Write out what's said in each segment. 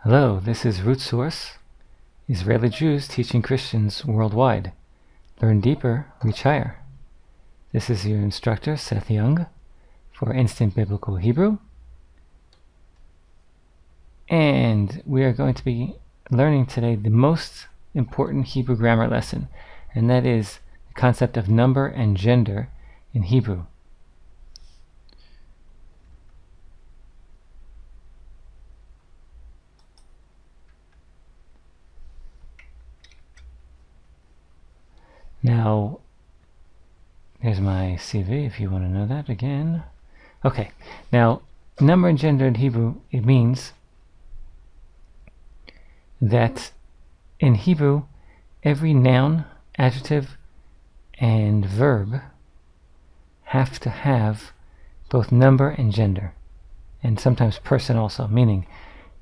Hello, this is Root Source, Israeli Jews teaching Christians worldwide. Learn deeper, reach higher. This is your instructor, Seth Young, for Instant Biblical Hebrew. And we are going to be learning today the most important Hebrew grammar lesson, and that is the concept of number and gender in Hebrew. Now, here's my CV if you want to know that again. Okay, now number and gender in Hebrew, it means that in Hebrew, every noun, adjective, and verb have to have both number and gender, and sometimes person also, meaning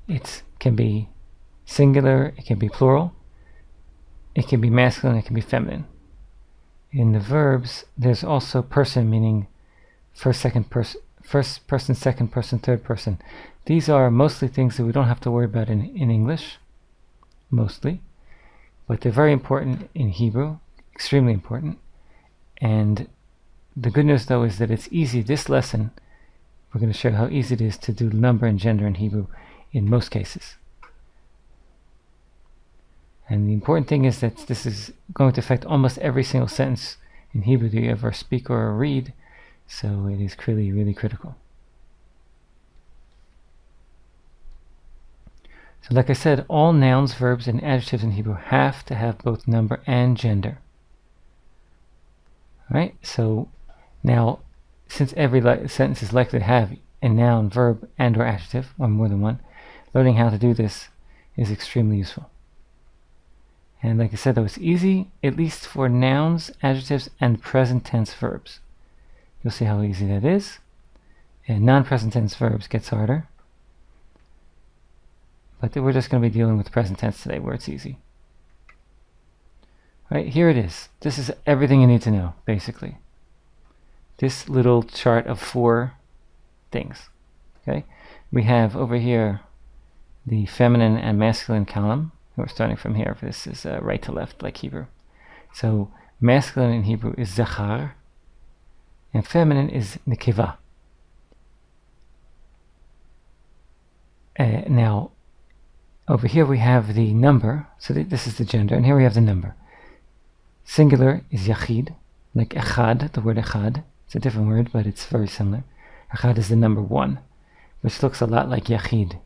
it can be singular, it can be plural, it can be masculine, it can be feminine. In the verbs, there's also person, meaning first person, second person, third person. These are mostly things that we don't have to worry about in English, mostly, but they're very important in Hebrew, extremely important. And the good news, though, is that it's easy. This lesson, we're going to show how easy it is to do number and gender in Hebrew in most cases. And the important thing is that this is going to affect almost every single sentence in Hebrew that you ever speak or read, so it is really, really critical. So like I said, all nouns, verbs, and adjectives in Hebrew have to have both number and gender. Alright, so now, since every sentence is likely to have a noun, verb, and or adjective, or more than one, learning how to do this is extremely useful. And like I said, though, it's easy, at least for nouns, adjectives, and present tense verbs. You'll see how easy that is. And non-present tense verbs gets harder. But we're just going to be dealing with present tense today, where it's easy. Right, here it is. This is everything you need to know, basically. This little chart of 4 things. Okay, we have over here the feminine and masculine column. We're starting from here. This is right to left, like Hebrew. So masculine in Hebrew is zachar, and feminine is nekeva. Now, over here we have the number. So this is the gender, and here we have the number. Singular is yachid, like echad, the word echad. It's a different word, but it's very similar. Echad is the number 1, which looks a lot like yachid.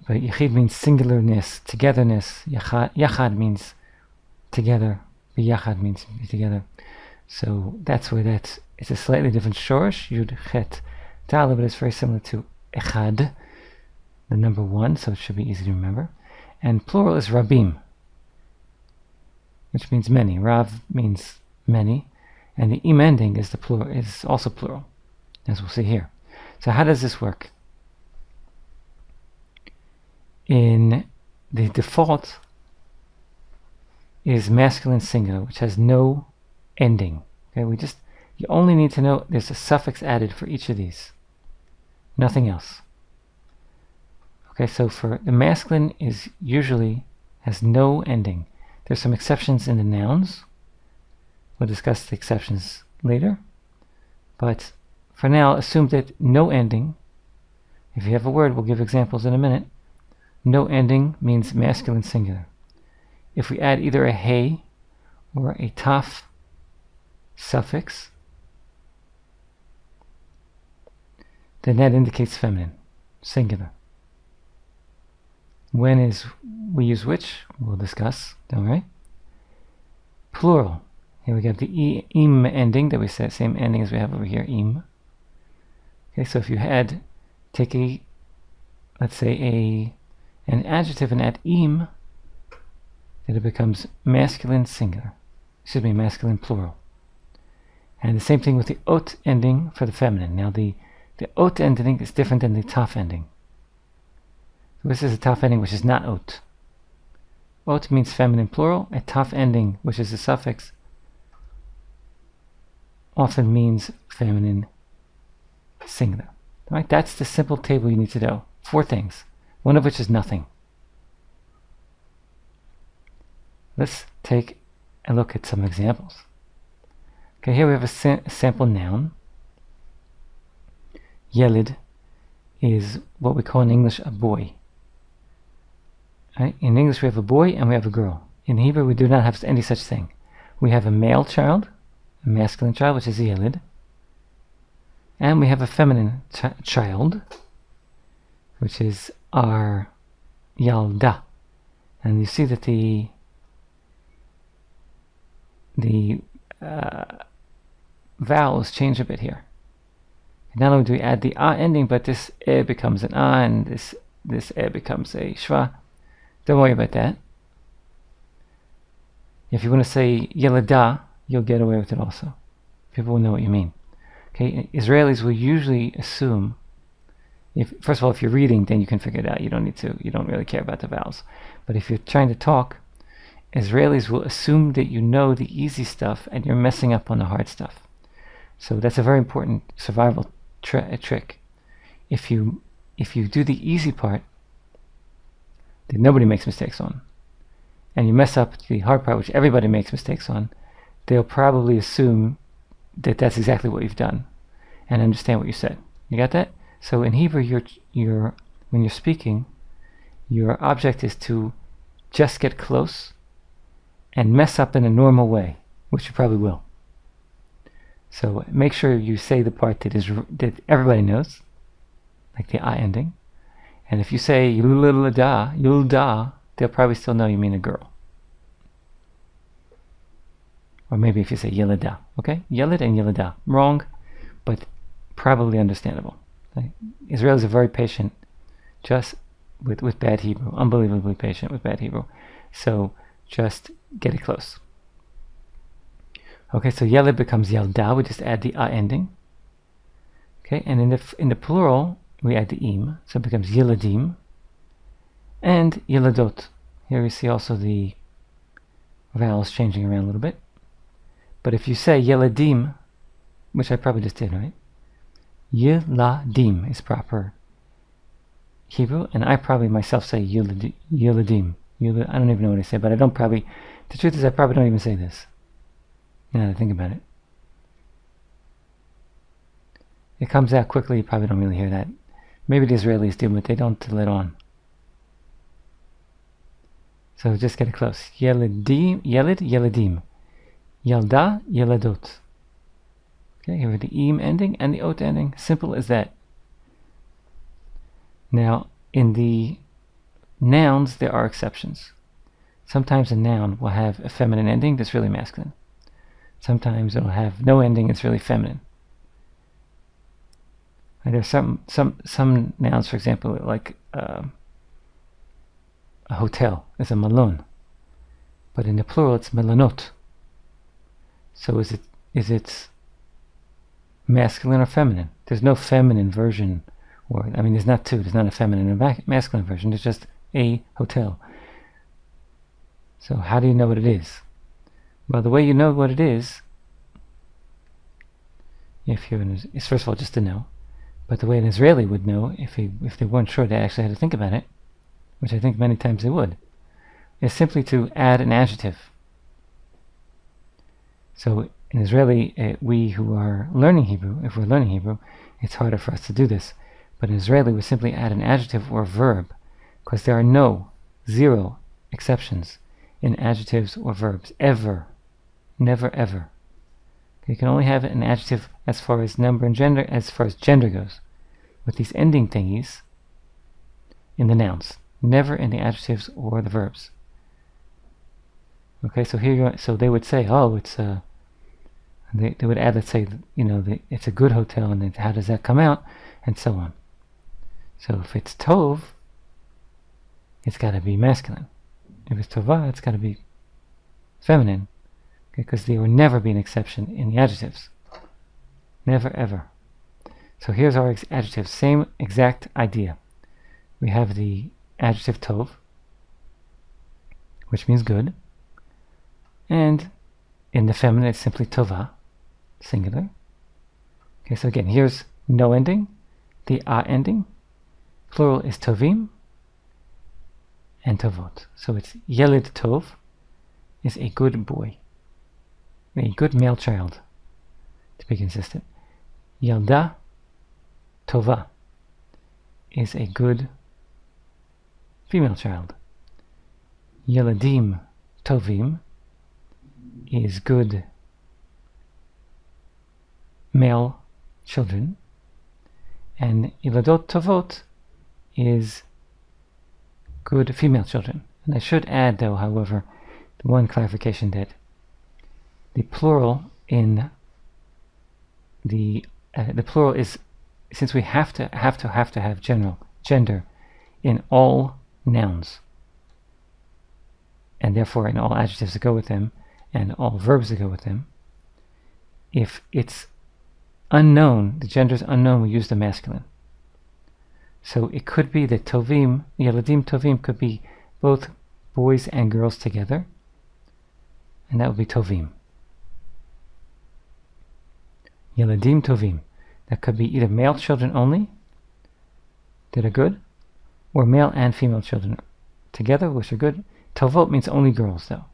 But yachid means singularness, togetherness. Yachad means together. Yachad means be together. So that's where it's a slightly different shorish, yud, chet, dal, but it's very similar to echad, the number 1, so it should be easy to remember. And plural is rabim, which means many. Rav means many, and the im ending is is also plural, as we'll see here. So how does this work? In the default is masculine singular, which has no ending. Okay, you only need to know there's a suffix added for each of these. Nothing else. Okay, so for the masculine is usually has no ending. There's some exceptions in the nouns. We'll discuss the exceptions later. But for now, assume that no ending. If you have a word, we'll give examples in a minute. No ending means masculine singular. If we add either a hey or a taf suffix, then that indicates feminine, singular. When we use which, we'll discuss, don't worry. Plural. Here we got the im ending that we said, same ending as we have over here, im. Okay, so if you take let's say an adjective and add im, then it becomes masculine singular. Masculine plural. And the same thing with the ot ending for the feminine. Now the ot ending is different than the taf ending. This is a taf ending which is not ot. Ot means feminine plural. A taf ending, which is a suffix, often means feminine singular. Right? That's the simple table you need to know. 4 things, one of which is nothing. Let's take a look at some examples. Okay, here we have a sample noun. Yelid is what we call in English a boy. Right? In English we have a boy and we have a girl. In Hebrew we do not have any such thing. We have a male child, a masculine child, which is a yelid, and we have a feminine child, which is our yalda. And you see that the vowels change a bit here. Not only do we add the a ending, but this e becomes an a, and this e becomes a shva. Don't worry about that. If you want to say yelada, you'll get away with it also. People will know what you mean. Okay, Israelis will usually assume, first of all, if you're reading, then you can figure it out. You don't really care about the vowels. But if you're trying to talk, Israelis will assume that you know the easy stuff and you're messing up on the hard stuff. So that's a very important survival trick. If you do the easy part that nobody makes mistakes on, and you mess up the hard part which everybody makes mistakes on, they'll probably assume that that's exactly what you've done and understand what you said. You got that? So in Hebrew, when you're speaking, your object is to just get close and mess up in a normal way, which you probably will. So make sure you say the part that everybody knows, like the I ending. And if you say yulda, they'll probably still know you mean a girl. Or maybe if you say yelida, okay? Yelid and yelida. Wrong, but probably understandable. Okay? Israelis are very patient just with bad Hebrew. Unbelievably patient with bad Hebrew. So just get it close. Okay, so yelid becomes yalda. We just add the a ending. Okay, and in the plural, we add the im. So it becomes yeladim and yeladot. Here we see also the vowels changing around a little bit. But if you say yeladim, which I probably just did, right? Yeladim is proper Hebrew, and I probably myself say yeladim. I don't even know what I say, but I don't probably. The truth is, I probably don't even say this. Now that I think about it, it comes out quickly. You probably don't really hear that. Maybe the Israelis do, but they don't let on. So just get it close. Yeladim, yelid, yeladim. Yalda, yeladot. Okay, here are the im ending and the ot ending. Simple as that. Now, in the nouns, there are exceptions. Sometimes a noun will have a feminine ending that's really masculine. Sometimes it'll have no ending, it's really feminine. And there's some nouns, for example, like a hotel is a malon, but in the plural it's melanot. So is it masculine or feminine? There's no feminine version, or I mean, there's not two. There's not a feminine and masculine version. There's just a hotel. So how do you know what it is? Well, the way you know what it is, is first of all just to know. But the way an Israeli would know, if they weren't sure, they actually had to think about it, which I think many times they would, is simply to add an adjective. So in Israeli, we who are learning Hebrew, if we're learning Hebrew, it's harder for us to do this. But in Israeli, we simply add an adjective or a verb, because there are zero exceptions in adjectives or verbs, ever. Never, ever. You can only have an adjective as far as number and gender, as far as gender goes, with these ending thingies in the nouns, never in the adjectives or the verbs. Okay, so so they would say, oh, it's they would add, let's say, it's a good hotel, and then how does that come out, and so on. So if it's tov, it's got to be masculine. If it's tova, it's got to be feminine, because there will never be an exception in the adjectives. Never, ever. So here's our adjective, same exact idea. We have the adjective tov, which means good, and in the feminine it's simply tova, singular. Okay, so again, here's no ending, the a ending. Plural is tovim and tovot. So it's yeled tov is a good boy, a good male child, to be consistent. Yalda tova is a good female child. Yeladim tovim is good male children. And Iladot Tovot is good female children. And I should add, though, however, one clarification that the plural in the plural is, since we have to have gender in all nouns, and therefore in all adjectives that go with them and all verbs that go with them. If it's unknown, the gender is unknown, we use the masculine. So it could be that tovim, yeladim tovim, could be both boys and girls together, and that would be tovim. Yeladim tovim. That could be either male children only that are good, or male and female children together, which are good. Tovot means only girls, though.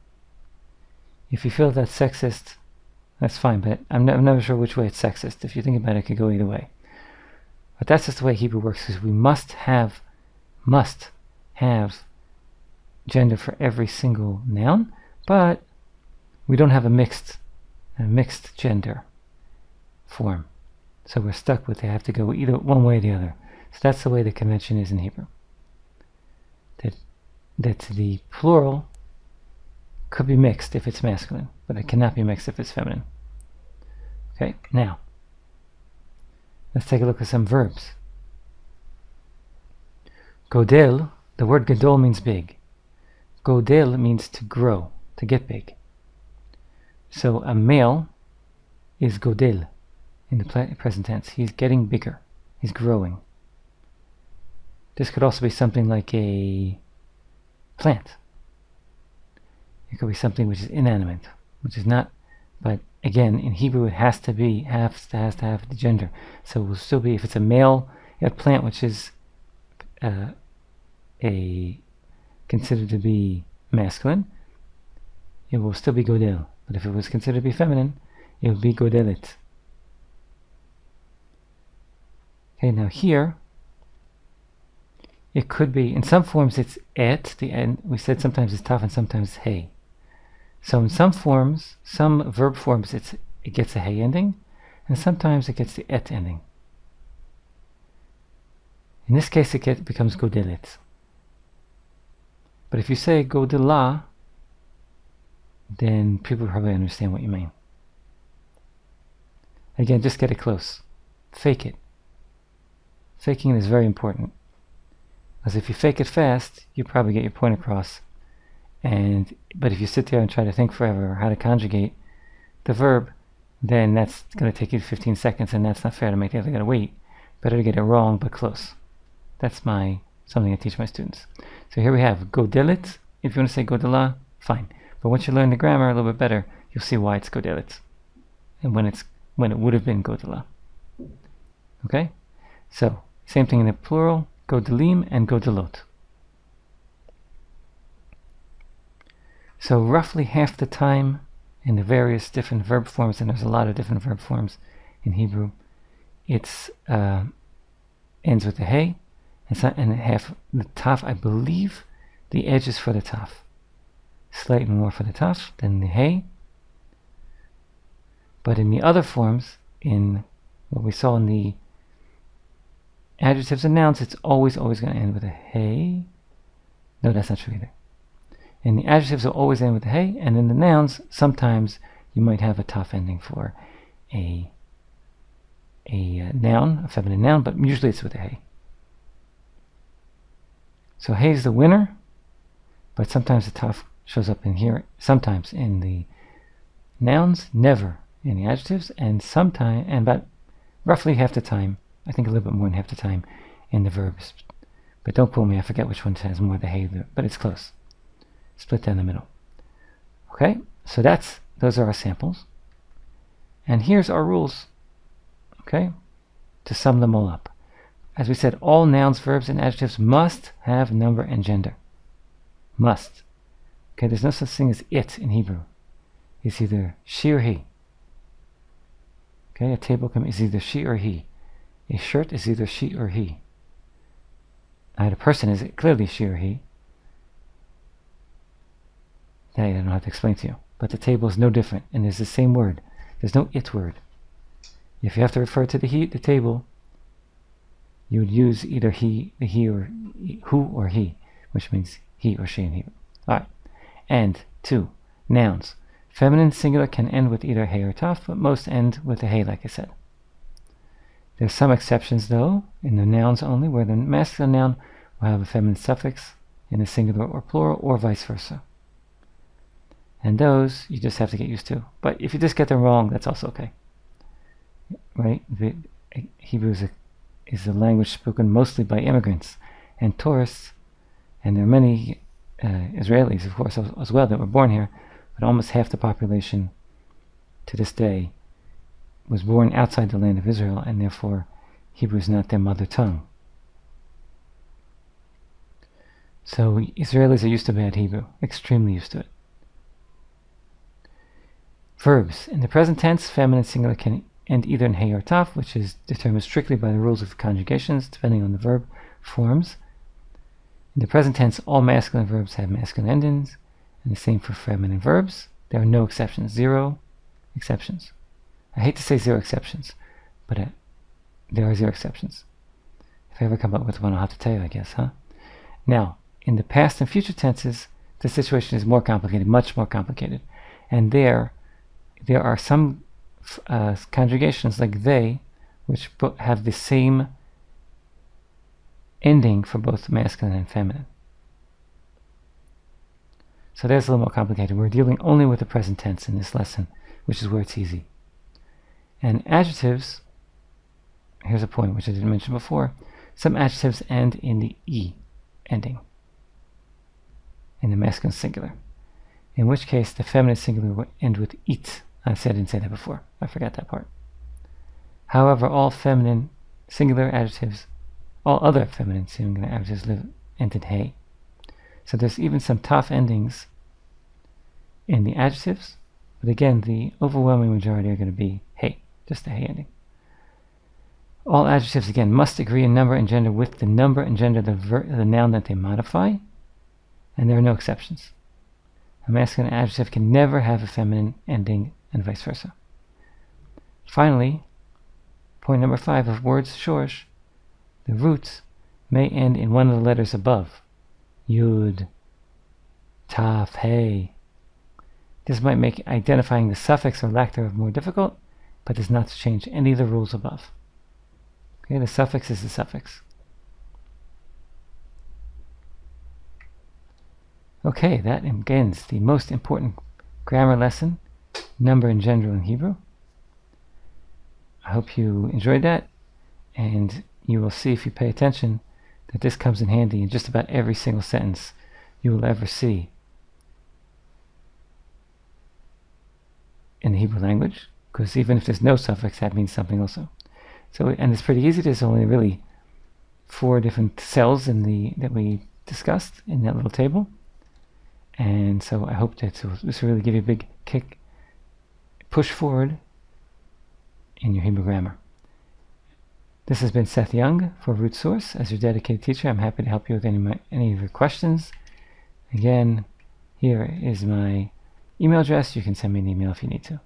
If you feel that's sexist, that's fine, but I'm never sure which way it's sexist. If you think about it, it could go either way. But that's just the way Hebrew works, because we must have gender for every single noun, but we don't have a mixed gender form. So we're stuck with, they have to go either one way or the other. So that's the way the convention is in Hebrew. That the plural could be mixed if it's masculine, but it cannot be mixed if it's feminine. Okay, now let's take a look at some verbs. Godel, the word gadol means big. Godel means to grow, to get big. So a male is godel in the present tense. He's getting bigger. He's growing. This could also be something like a plant. It could be something which is inanimate, which is not, but again, in Hebrew it has to have the gender. So it will still be, if it's a male, a plant which is considered to be masculine, it will still be godel. But if it was considered to be feminine, it would be godelet. Okay, now here, it could be, in some forms it's et, the end, we said sometimes it's taf and sometimes it's hey. So in some forms, some verb forms, it gets a hey ending, and sometimes it gets the et ending. In this case, it becomes godelet. But if you say godela, then people probably understand what you mean. Again, just get it close. Fake it. Faking it is very important. Because if you fake it fast, you probably get your point across. But if you sit there and try to think forever how to conjugate the verb, then that's going to take you 15 seconds, and that's not fair to make the other guy wait. Better to get it wrong, but close. That's something I teach my students. So here we have godelet. If you want to say godela, fine. But once you learn the grammar a little bit better, you'll see why it's godelet, and when it would have been godela. Okay? So, same thing in the plural, godelim and godelot. So roughly half the time in the various different verb forms, and there's a lot of different verb forms in Hebrew, it's ends with a hey, and half the taf, I believe the edge is for the taf. Slightly more for the taf than the hey. But in the other forms, in what we saw in the adjectives and nouns, it's always going to end with a hey. No, that's not true either. And the adjectives will always end with a hey, and in the nouns, sometimes you might have a taf ending for a noun, a feminine noun, but usually it's with a hey. So hey is the winner, but sometimes the taf shows up in here, sometimes in the nouns, never in the adjectives, and about roughly half the time, I think a little bit more than half the time, in the verbs. But don't quote me, I forget which one has more the hey, but it's close. Split down the middle. Okay, so those are our samples. And here's our rules, okay, to sum them all up. as we said, all nouns, verbs, and adjectives must have number and gender. Must. Okay, there's no such thing as it in Hebrew. It's either she or he. Okay, a table is either she or he. A shirt is either she or he. Now, the person is clearly she or he. That I don't have to explain to you. But the table is no different, and there's the same word. There's no it word. If you have to refer to the table, you would use either he or who or he, which means he or she in Hebrew. Alright. And 2. Nouns. Feminine singular can end with either hey or taf, but most end with a hey, like I said. There's some exceptions, though, in the nouns only, where the masculine noun will have a feminine suffix in the singular or plural, or vice versa. And those you just have to get used to. But if you just get them wrong, that's also okay. Right? Hebrew is a language spoken mostly by immigrants and tourists, and there are many Israelis, of course, as well, that were born here, but almost half the population to this day was born outside the land of Israel, and therefore Hebrew is not their mother tongue. So Israelis are used to bad Hebrew, extremely used to it. Verbs. In the present tense, feminine singular can end either in hey or taf, which is determined strictly by the rules of conjugations, depending on the verb forms. In the present tense, all masculine verbs have masculine endings, and the same for feminine verbs. There are no exceptions. 0 exceptions. I hate to say 0 exceptions, but there are 0 exceptions. If I ever come up with one, I'll have to tell you, I guess, huh? Now, in the past and future tenses, the situation is more complicated, much more complicated. And there are some conjugations like they, which have the same ending for both masculine and feminine. So that's a little more complicated. We're dealing only with the present tense in this lesson, which is where it's easy. And adjectives, here's a point which I didn't mention before. Some adjectives end in the E ending, in the masculine singular, in which case the feminine singular will end with it. I didn't say that before. I forgot that part. However, all feminine singular adjectives, all other feminine singular adjectives end in hey. So there's even some tough endings in the adjectives, but again, the overwhelming majority are going to be hey, just the hey ending. All adjectives, again, must agree in number and gender with the number and gender of the noun that they modify, and there are no exceptions. A masculine adjective can never have a feminine ending, and vice versa. Finally, point number 5 of words shorsh, the roots may end in one of the letters above. Yud, Taf, Hey. This might make identifying the suffix or lack thereof more difficult, but does not change any of the rules above. Okay, the suffix is the suffix. Okay, that ends the most important grammar lesson, number and gender in Hebrew. I hope you enjoyed that, and you will see if you pay attention that this comes in handy in just about every single sentence you will ever see in the Hebrew language, because even if there's no suffix, that means something also. So, and it's pretty easy. There's only really 4 different cells that we discussed in that little table. And so I hope that this will really give you a big push forward in your Hebrew grammar. This has been Seth Young for Root Source. As your dedicated teacher, I'm happy to help you with any of your questions. Again, here is my email address. You can send me an email if you need to.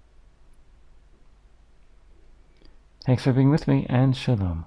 Thanks for being with me, and shalom.